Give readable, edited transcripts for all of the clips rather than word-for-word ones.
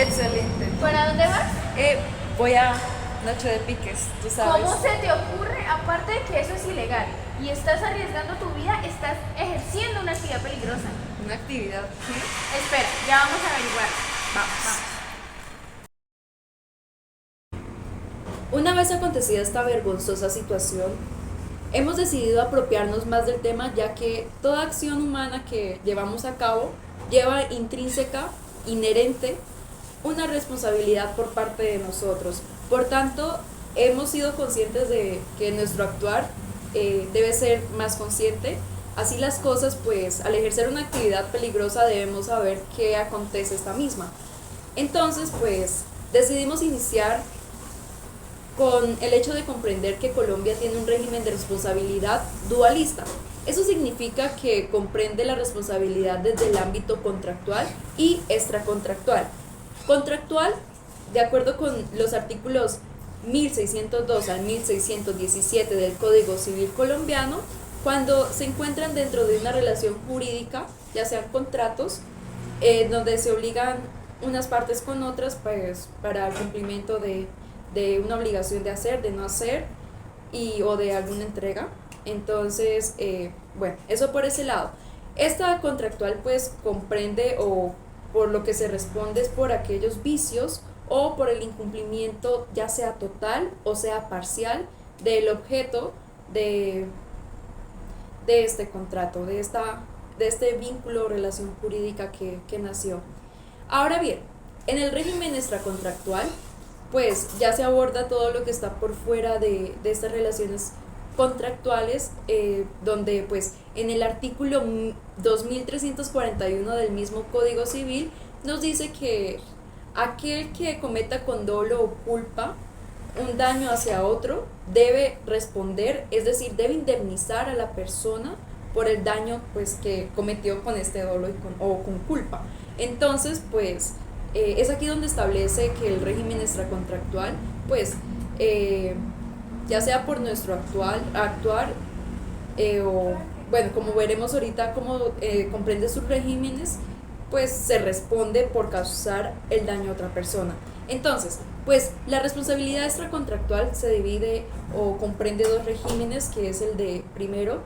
Excelente. ¿Para dónde vas? Voy a Noche de Piques, tú sabes. ¿Cómo se te ocurre? Aparte de que eso es ilegal y estás arriesgando tu vida, estás ejerciendo una actividad peligrosa. Una actividad. ¿Sí? Espera, ya vamos a averiguar. Vamos. Una vez acontecida esta vergonzosa situación, hemos decidido apropiarnos más del tema, ya que toda acción humana que llevamos a cabo lleva intrínseca, inherente, una responsabilidad por parte de nosotros. Por tanto, hemos sido conscientes de que nuestro actuar debe ser más consciente. Así las cosas, pues al ejercer una actividad peligrosa debemos saber qué acontece esta misma. Entonces, pues decidimos iniciar con el hecho de comprender que Colombia tiene un régimen de responsabilidad dualista. Eso significa que comprende la responsabilidad desde el ámbito contractual y extracontractual. Contractual, de acuerdo con los artículos 1602 al 1617 del Código Civil colombiano, cuando se encuentran dentro de una relación jurídica, ya sean contratos, donde se obligan unas partes con otras, pues, para el cumplimiento de una obligación de hacer, de no hacer, o de alguna entrega. Entonces, bueno, eso por ese lado. Esta contractual pues comprende, o por lo que se responde, es por aquellos vicios o por el incumplimiento, ya sea total o sea parcial, del objeto de este contrato, de este vínculo o relación jurídica que nació. Ahora bien, en el régimen extracontractual, pues ya se aborda todo lo que está por fuera de estas relaciones contractuales, donde pues en el artículo 2341 del mismo Código Civil nos dice que aquel que cometa con dolo o culpa un daño hacia otro debe responder, es decir, debe indemnizar a la persona por el daño pues que cometió con este dolo o con culpa. Entonces, pues es aquí donde establece que el régimen extracontractual, pues ya sea por nuestro actuar, o bueno, como veremos ahorita cómo comprende sus regímenes, pues se responde por causar el daño a otra persona. Entonces, pues la responsabilidad extracontractual se divide o comprende dos regímenes, que es el de, primero,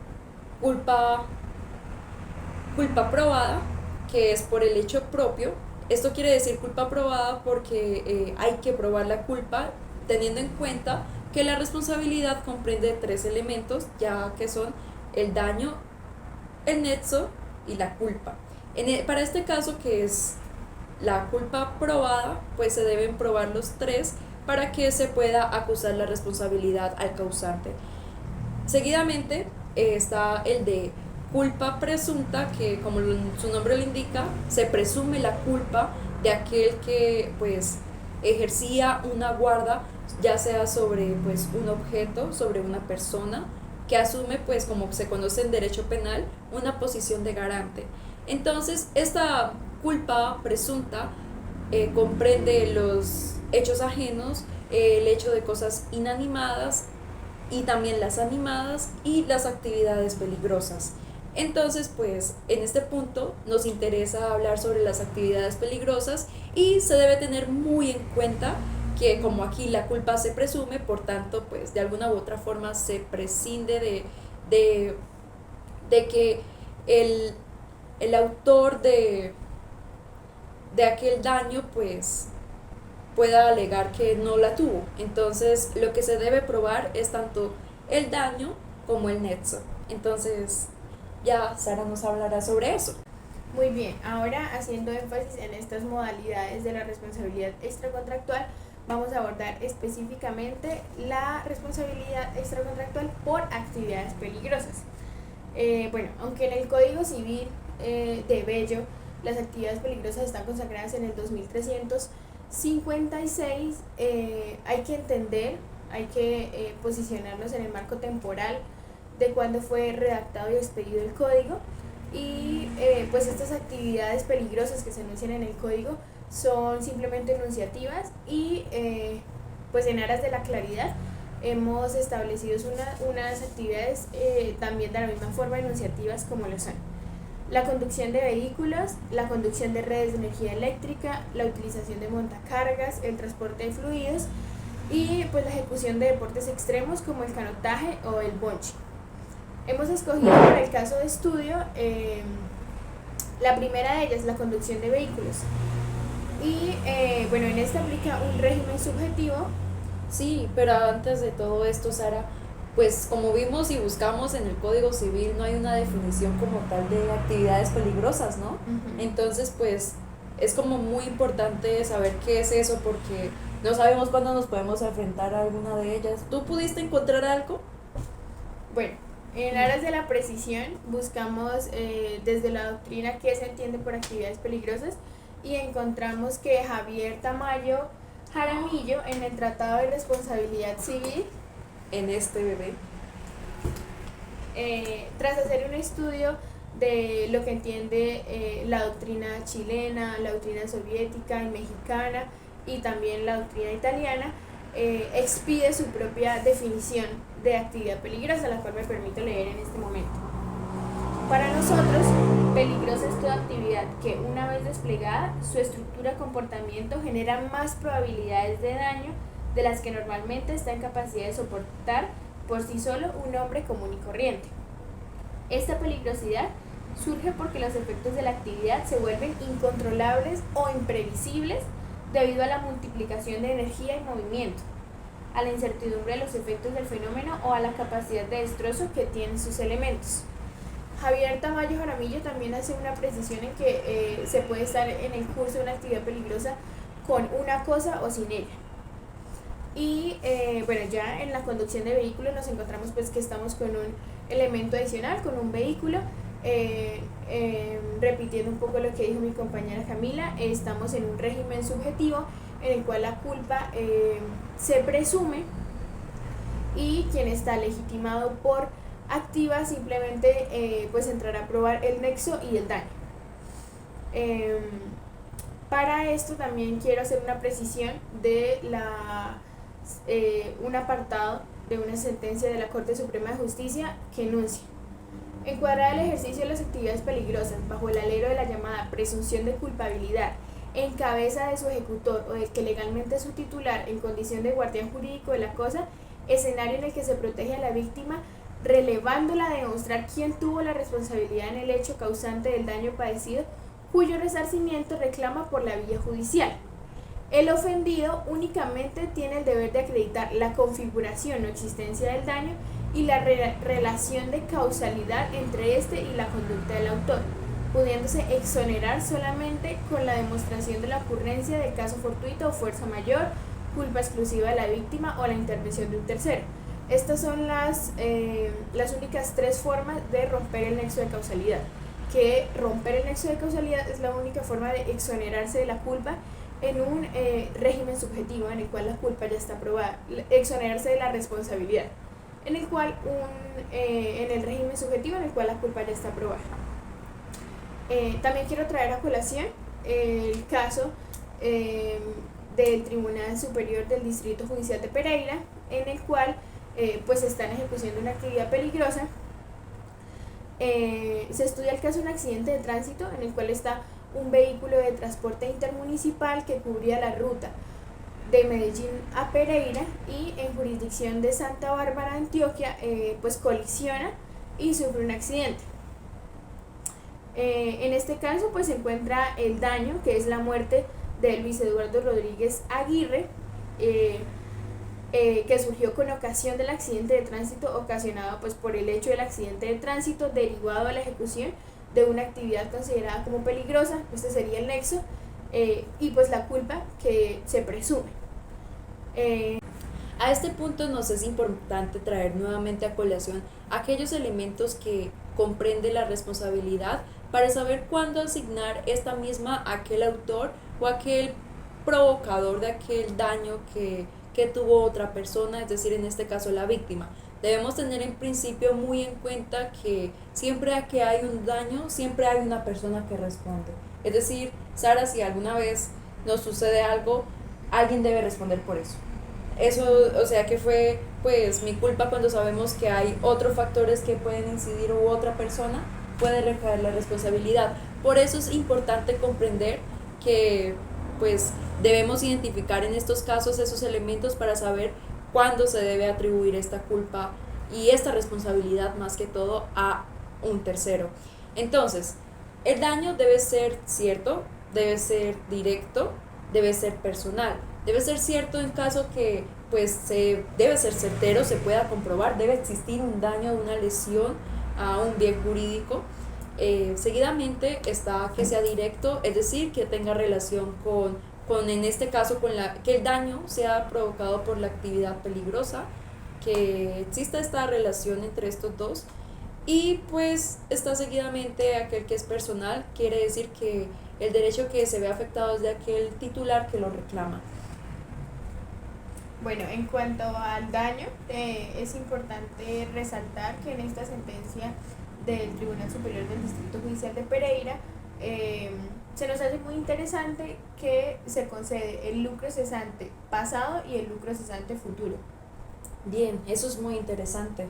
culpa probada, que es por el hecho propio. Esto quiere decir culpa probada porque hay que probar la culpa, teniendo en cuenta que la responsabilidad comprende tres elementos, ya que son el daño, el nexo y la culpa. Para este caso, que es la culpa probada, pues se deben probar los tres para que se pueda acusar la responsabilidad al causante. Seguidamente está el de culpa presunta, que como su nombre lo indica, se presume la culpa de aquel que pues ejercía una guarda, ya sea sobre pues un objeto, sobre una persona, que asume, pues como se conoce en derecho penal, una posición de garante. Entonces, esta culpa presunta comprende los hechos ajenos, el hecho de cosas inanimadas y también las animadas y las actividades peligrosas. Entonces, pues en este punto nos interesa hablar sobre las actividades peligrosas, y se debe tener muy en cuenta que como aquí la culpa se presume, por tanto, pues de alguna u otra forma se prescinde de que el autor de aquel daño pues pueda alegar que no la tuvo. Entonces lo que se debe probar es tanto el daño como el nexo. Entonces ya Sara nos hablará sobre eso. Muy bien, ahora haciendo énfasis en estas modalidades de la responsabilidad extracontractual, vamos a abordar específicamente la responsabilidad extracontractual por actividades peligrosas. Bueno, aunque en el Código Civil de Bello las actividades peligrosas están consagradas en el 2356, hay que entender, hay que posicionarnos en el marco temporal de cuando fue redactado y expedido el código, y pues estas actividades peligrosas que se enuncian en el código son simplemente enunciativas, y pues en aras de la claridad hemos establecido unas actividades también de la misma forma enunciativas como lo son. la conducción de vehículos, la conducción de redes de energía eléctrica, la utilización de montacargas, el transporte de fluidos y pues la ejecución de deportes extremos como el canotaje o el bungee. Hemos escogido para el caso de estudio la primera de ellas, la conducción de vehículos. Y bueno, en esta aplica un régimen subjetivo. Sí, pero antes de todo esto, Sara, pues como vimos y buscamos en el Código Civil, no hay una definición como tal de actividades peligrosas, ¿no? Entonces, pues es como muy importante saber qué es eso porque no sabemos cuándo nos podemos enfrentar a alguna de ellas. ¿Tú pudiste encontrar algo? Bueno, en aras de la precisión buscamos desde la doctrina qué se entiende por actividades peligrosas y encontramos que Javier Tamayo Jaramillo en el Tratado de Responsabilidad Civil, En este bebé. tras hacer un estudio de lo que entiende la doctrina chilena, la doctrina soviética y mexicana y también la doctrina italiana, expide su propia definición de actividad peligrosa, la cual me permito leer en este momento. Para nosotros, peligrosa es toda actividad que, una vez desplegada, su estructura y comportamiento genera más probabilidades de daño de las que normalmente está en capacidad de soportar por sí solo un hombre común y corriente. Esta peligrosidad surge porque los efectos de la actividad se vuelven incontrolables o imprevisibles debido a la multiplicación de energía y movimiento, a la incertidumbre de los efectos del fenómeno o a la capacidad de destrozo que tienen sus elementos. Javier Tamayo Jaramillo también hace una precisión en que se puede estar en el curso de una actividad peligrosa con una cosa o sin ella. Y bueno, ya en la conducción de vehículos nos encontramos pues que estamos con un elemento adicional, con un vehículo. Repitiendo un poco lo que dijo mi compañera Camila, estamos en un régimen subjetivo en el cual la culpa se presume y quien está legitimado por activa simplemente pues entrará a probar el nexo y el daño. Para esto también quiero hacer una precisión de un apartado de una sentencia de la Corte Suprema de Justicia que enuncia: encuadrar el ejercicio de las actividades peligrosas bajo el alero de la llamada presunción de culpabilidad en cabeza de su ejecutor o del que legalmente es su titular en condición de guardián jurídico de la cosa, escenario en el que se protege a la víctima relevándola de demostrar quién tuvo la responsabilidad en el hecho causante del daño padecido, cuyo resarcimiento reclama por la vía judicial. El ofendido únicamente tiene el deber de acreditar la configuración o existencia del daño y la relación de causalidad entre este y la conducta del autor, pudiéndose exonerar solamente con la demostración de la ocurrencia de caso fortuito o fuerza mayor, culpa exclusiva de la víctima o la intervención de un tercero. Estas son las únicas tres formas de romper el nexo de causalidad, que romper el nexo de causalidad es la única forma de exonerarse de la culpa en un régimen subjetivo en el cual la culpa ya está probada, exonerarse de la responsabilidad, en el cual en el régimen subjetivo en el cual la culpa ya está probada. También quiero traer a colación el caso del Tribunal Superior del Distrito Judicial de Pereira, en el cual pues está en ejecución de una actividad peligrosa. Se estudia el caso de un accidente de tránsito en el cual está un vehículo de transporte intermunicipal que cubría la ruta de Medellín a Pereira y en jurisdicción de Santa Bárbara, Antioquia, pues colisiona y sufre un accidente. En este caso pues se encuentra el daño, que es la muerte de Luis Eduardo Rodríguez Aguirre, que surgió con ocasión del accidente de tránsito ocasionado pues por el hecho del accidente de tránsito derivado de la ejecución de una actividad considerada como peligrosa. Este sería el nexo, y pues la culpa que se presume. A este punto nos es importante traer nuevamente a colación aquellos elementos que comprende la responsabilidad para saber cuándo asignar esta misma a aquel autor o aquel provocador de aquel daño que tuvo otra persona, es decir, en este caso la víctima. Debemos tener en principio muy en cuenta que siempre que hay un daño, siempre hay una persona que responde. Es decir, Sara, si alguna vez nos sucede algo, alguien debe responder por eso. Eso, o sea, que fue pues mi culpa cuando sabemos que hay otros factores que pueden incidir u otra persona, puede recaer la responsabilidad. Por eso es importante comprender que pues debemos identificar en estos casos esos elementos para saber cuándo se debe atribuir esta culpa y esta responsabilidad más que todo a un tercero. Entonces, el daño debe ser cierto, debe ser directo, debe ser personal, debe ser cierto en caso que pues debe ser certero, se pueda comprobar, debe existir un daño, una lesión a un bien jurídico. Seguidamente está que sea directo, es decir, que tenga relación con en este caso, que el daño sea provocado por la actividad peligrosa, que exista esta relación entre estos dos. Y pues está seguidamente aquel que es personal, quiere decir que el derecho que se ve afectado es de aquel titular que lo reclama. Bueno, en cuanto al daño, es importante resaltar que en esta sentencia del Tribunal Superior del Distrito Judicial de Pereira, se nos hace muy interesante que se concede el lucro cesante pasado y el lucro cesante futuro. Bien, eso es muy interesante.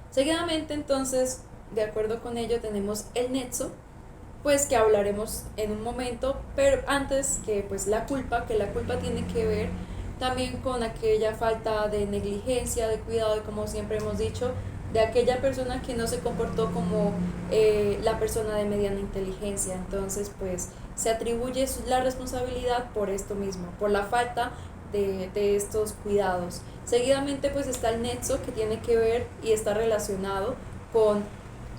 Seguidamente, entonces, de acuerdo con ello, tenemos el nexo, pues que hablaremos en un momento, pero antes que pues la culpa tiene que ver también con aquella falta de negligencia, de cuidado, y como siempre hemos dicho, de aquella persona que no se comportó como la persona de mediana inteligencia. Entonces pues se atribuye la responsabilidad por esto mismo, por la falta de estos cuidados. Seguidamente pues está el nexo, que tiene que ver y está relacionado con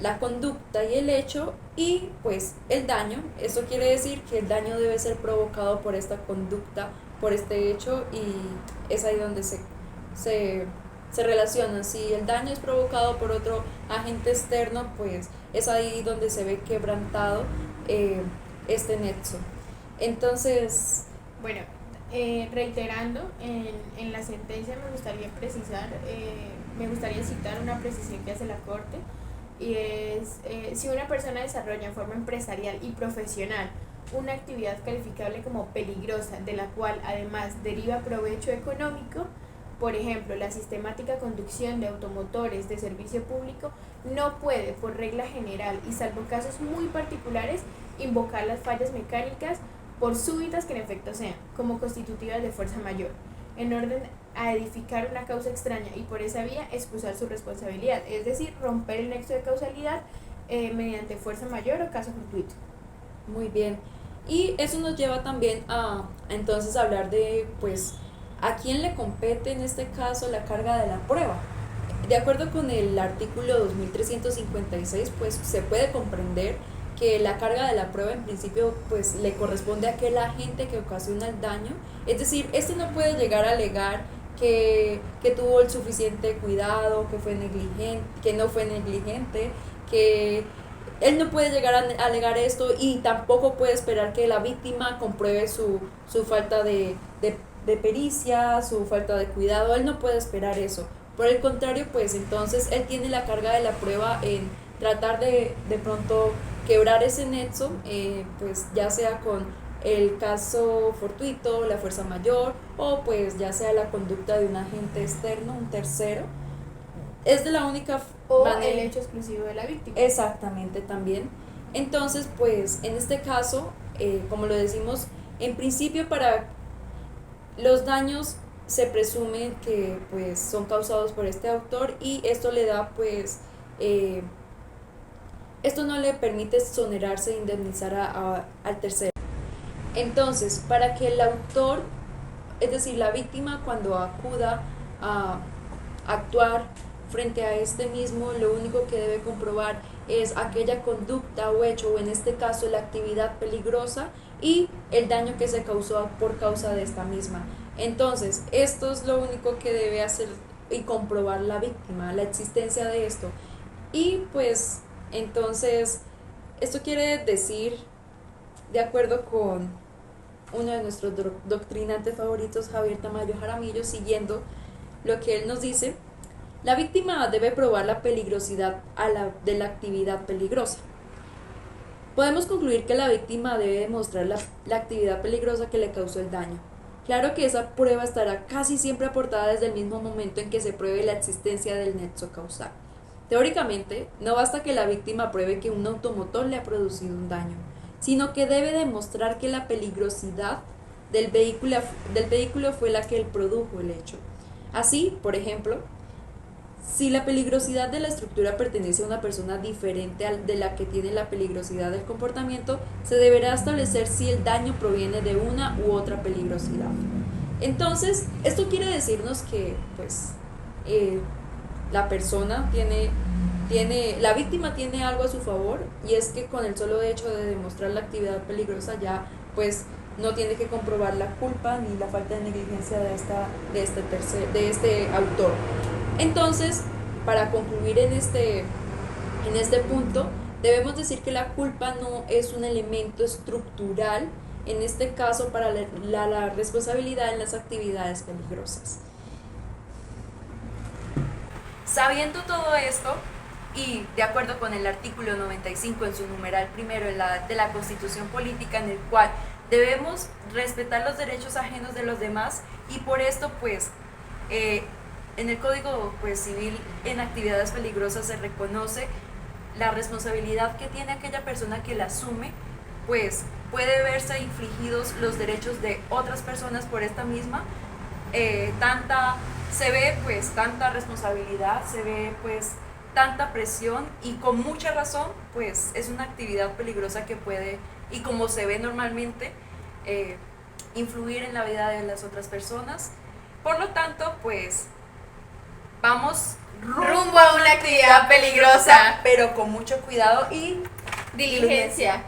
la conducta y el hecho, y pues el daño. Esto quiere decir que el daño debe ser provocado por esta conducta, por este hecho, y es ahí donde se relaciona. Si el daño es provocado por otro agente externo, pues es ahí donde se ve quebrantado este nexo. Entonces, bueno, reiterando, en la sentencia me gustaría precisar, me gustaría citar una precisión que hace la Corte, y es, si una persona desarrolla en forma empresarial y profesional una actividad calificable como peligrosa, de la cual además deriva provecho económico, por ejemplo, la sistemática conducción de automotores de servicio público, no puede, por regla general y salvo casos muy particulares, invocar las fallas mecánicas, por súbitas que en efecto sean, como constitutivas de fuerza mayor, en orden a edificar una causa extraña y por esa vía excusar su responsabilidad, es decir, romper el nexo de causalidad mediante fuerza mayor o caso fortuito. muy bien. Y eso nos lleva también a entonces hablar de pues a quién le compete en este caso la carga de la prueba. De acuerdo con el artículo 2356, pues se puede comprender que la carga de la prueba en principio pues le corresponde a aquel agente que ocasiona el daño. Es decir, este no puede llegar a alegar que tuvo el suficiente cuidado, que fue negligente, que no fue negligente, que él no puede llegar a alegar esto, y tampoco puede esperar que la víctima compruebe su falta de pericia, su falta de cuidado. Él no puede esperar eso. Por el contrario, pues entonces él tiene la carga de la prueba en tratar de pronto quebrar ese nexo, pues ya sea con el caso fortuito, la fuerza mayor, o pues ya sea la conducta de un agente externo, un tercero. Es de la única o manera. El hecho exclusivo de la víctima. Exactamente, también. Entonces, pues en este caso, como lo decimos, en principio para los daños se presume que pues son causados por este autor, y esto le da pues esto no le permite exonerarse e indemnizar al tercero. Entonces, para que el autor, es decir, la víctima, cuando acuda a actuar frente a este mismo, lo único que debe comprobar es aquella conducta o hecho, o en este caso la actividad peligrosa, y el daño que se causó por causa de esta misma. Entonces, esto es lo único que debe hacer y comprobar la víctima, la existencia de esto. Y pues, entonces, esto quiere decir, de acuerdo con uno de nuestros doctrinantes favoritos, Javier Tamayo Jaramillo, siguiendo lo que él nos dice, la víctima debe probar la peligrosidad de la actividad peligrosa. Podemos concluir que la víctima debe demostrar la actividad peligrosa que le causó el daño. Claro que esa prueba estará casi siempre aportada desde el mismo momento en que se pruebe la existencia del nexo causal. Teóricamente, no basta que la víctima pruebe que un automotor le ha producido un daño, sino que debe demostrar que la peligrosidad del vehículo fue la que produjo el hecho. Así, por ejemplo, si la peligrosidad de la estructura pertenece a una persona diferente de la que tiene la peligrosidad del comportamiento, se deberá establecer si el daño proviene de una u otra peligrosidad. Entonces, esto quiere decirnos que, pues, la persona la víctima tiene algo a su favor, y es que con el solo hecho de demostrar la actividad peligrosa ya, pues, no tiene que comprobar la culpa ni la falta de negligencia de este autor. Entonces, para concluir en este punto, debemos decir que la culpa no es un elemento estructural, en este caso, para la responsabilidad en las actividades peligrosas. Sabiendo todo esto, y de acuerdo con el artículo 95 en su numeral primero de la Constitución Política, en el cual debemos respetar los derechos ajenos de los demás, y por esto, pues, en el Código, pues, Civil, en actividades peligrosas se reconoce la responsabilidad que tiene aquella persona que la asume, pues puede verse infringidos los derechos de otras personas por esta misma. Se ve, pues, tanta responsabilidad, se ve, pues, tanta presión, y con mucha razón, pues es una actividad peligrosa que puede, y como se ve normalmente, influir en la vida de las otras personas. Por lo tanto, pues vamos Rumbo a una actividad peligrosa, pero con mucho cuidado y diligencia.